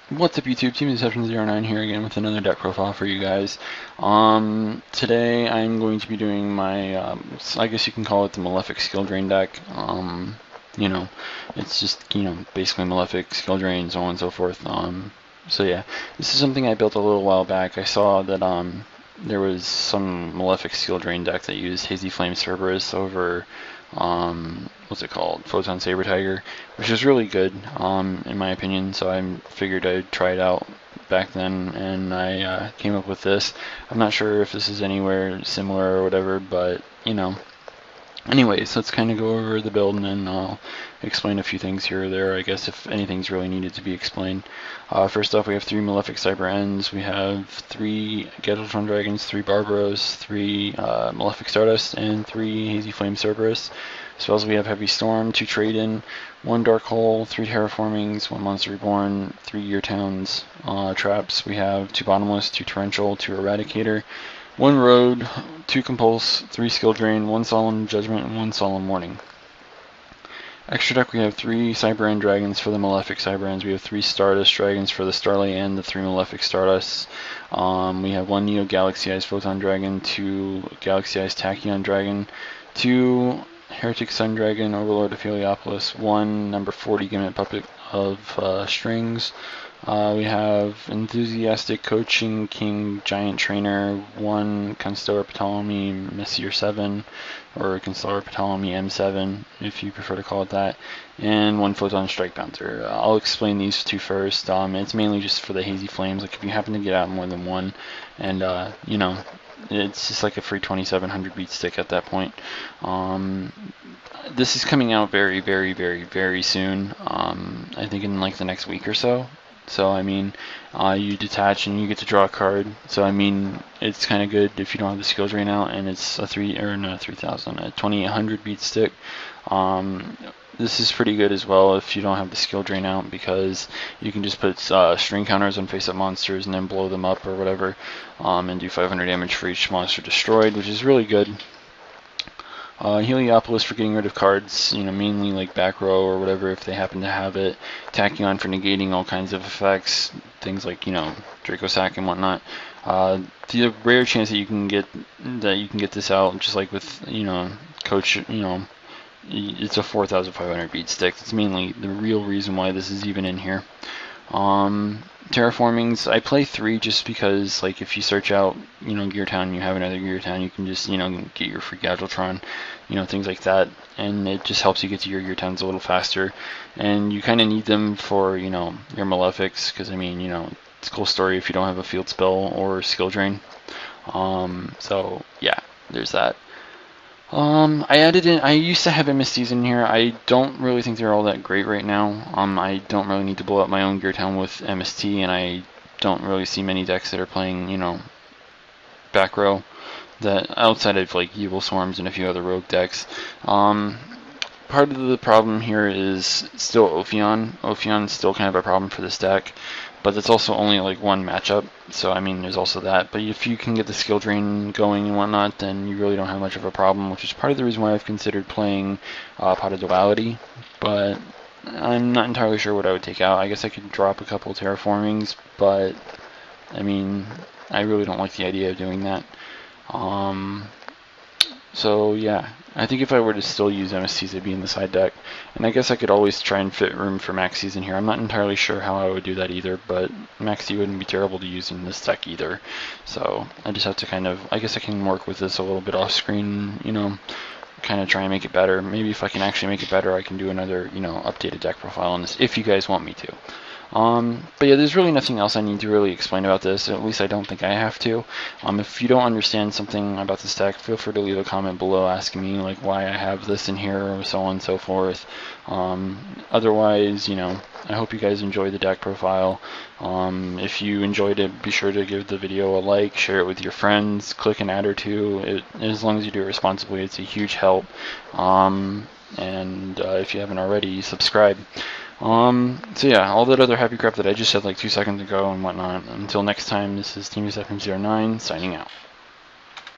What's up YouTube, Team Deception09 here again with another deck profile for you guys. Today I'm going to be doing my, I guess you can call it the Malefic Skill Drain deck. You know, it's just, basically Malefic, Skill Drain, so on and so forth. So yeah, this is something I built a little while back. I saw that, there was some Malefic Skill Drain deck that used Hazy Flame Cerberus over, what's it called, Photon Saber Tiger, which is really good in my opinion, so I figured I'd try it out back then, and I came up with this. I'm not sure if this is anywhere similar or whatever, but anyways, let's kind of go over the build and then I'll explain a few things here or there, I guess, if anything's really needed to be explained. First off, we have 3 Malefic Cyber Ends, we have 3 Gadgetron Dragons, 3 Barbaros, 3 Malefic Stardust, and 3 Hazy Flame Cerberus. Spells we have Heavy Storm, 2 Trade-In, 1 Dark Hole, 3 Terraformings, 1 Monster Reborn, 3 Year Towns. Traps we have 2 Bottomless, 2 Torrential, 2 Eradicator, 1 Road, 2 Compulse, 3 Skill Drain, 1 Solemn Judgment, and 1 Solemn Warning. Extra deck we have 3 Cyber End Dragons for the Malefic Cyber Ends. We have 3 Stardust Dragons for the Starlight and the 3 Malefic Stardusts. We have 1 Neo Galaxy Eyes Photon Dragon, 2 Galaxy Eyes Tachyon Dragon, 2 Heretic Sun Dragon, Overlord of Heliopolis, 1 number 40 Gimlet Puppet of Strings. We have Enthusiastic Coaching King Giant Trainer, 1 Constellar Ptolemy Messier 7, or Constellar Ptolemy M7, if you prefer to call it that, and 1 Photon Strike Bouncer. I'll explain these two first. It's mainly just for the Hazy Flames, like if you happen to get out more than one, and it's just like a free 2700 beat stick at that point. This is coming out very, very, very, very soon. I think in like the next week or so. So I mean, you detach and you get to draw a card. So I mean, it's kind of good if you don't have the skill drain out, and it's a 2800 beat stick. This is pretty good as well if you don't have the skill drain out, because you can just put string counters on face-up monsters and then blow them up or whatever, and do 500 damage for each monster destroyed, which is really good. Heliopolis for getting rid of cards, mainly like back row or whatever if they happen to have it. Tachyon for negating all kinds of effects, things like Draco Sack and whatnot. The rare chance that you can get this out, just like with Coach, it's a 4,500 beat stick. It's mainly the real reason why this is even in here. Terraformings, I play 3 just because, like, if you search out, Gear Town, you have another Gear Town, you can just, get your free Gadgetron, things like that, and it just helps you get to your Gear Towns a little faster, and you kind of need them for, your Malefics, because, I mean, it's a cool story if you don't have a field spell or skill drain. So, yeah, there's that. I added in, I used to have MSTs in here. I don't really think they're all that great right now. I don't really need to blow up my own Gear Town with MST, and I don't really see many decks that are playing, back row, that outside of like Evil Swarms and a few other rogue decks. Part of the problem here is still Ophion. Ophion's still kind of a problem for this deck, but it's also only like one matchup, so I mean there's also that. But if you can get the skill drain going and whatnot, then you really don't have much of a problem, which is part of the reason why I've considered playing Pot of Duality, but I'm not entirely sure what I would take out. I guess I could drop a couple terraformings, but I mean I really don't like the idea of doing that. So yeah, I think if I were to still use MSTs, they'd be in the side deck. And I guess I could always try and fit room for Maxis in here. I'm not entirely sure how I would do that either, but Maxi wouldn't be terrible to use in this deck either. So I just have to kind of, I guess I can work with this a little bit off screen, kind of try and make it better. Maybe if I can actually make it better, I can do another, updated deck profile on this, if you guys want me to. But yeah, there's really nothing else I need to really explain about this, at least I don't think I have to. If you don't understand something about this deck, feel free to leave a comment below asking me like why I have this in here, or so on and so forth. Otherwise, I hope you guys enjoy the deck profile. If you enjoyed it, be sure to give the video a like, share it with your friends, click an ad or two. As long as you do it responsibly, it's a huge help. And if you haven't already, subscribe. So yeah, all that other happy crap that I just said like 2 seconds ago and whatnot. Until next time, this is Team Deception09 signing out.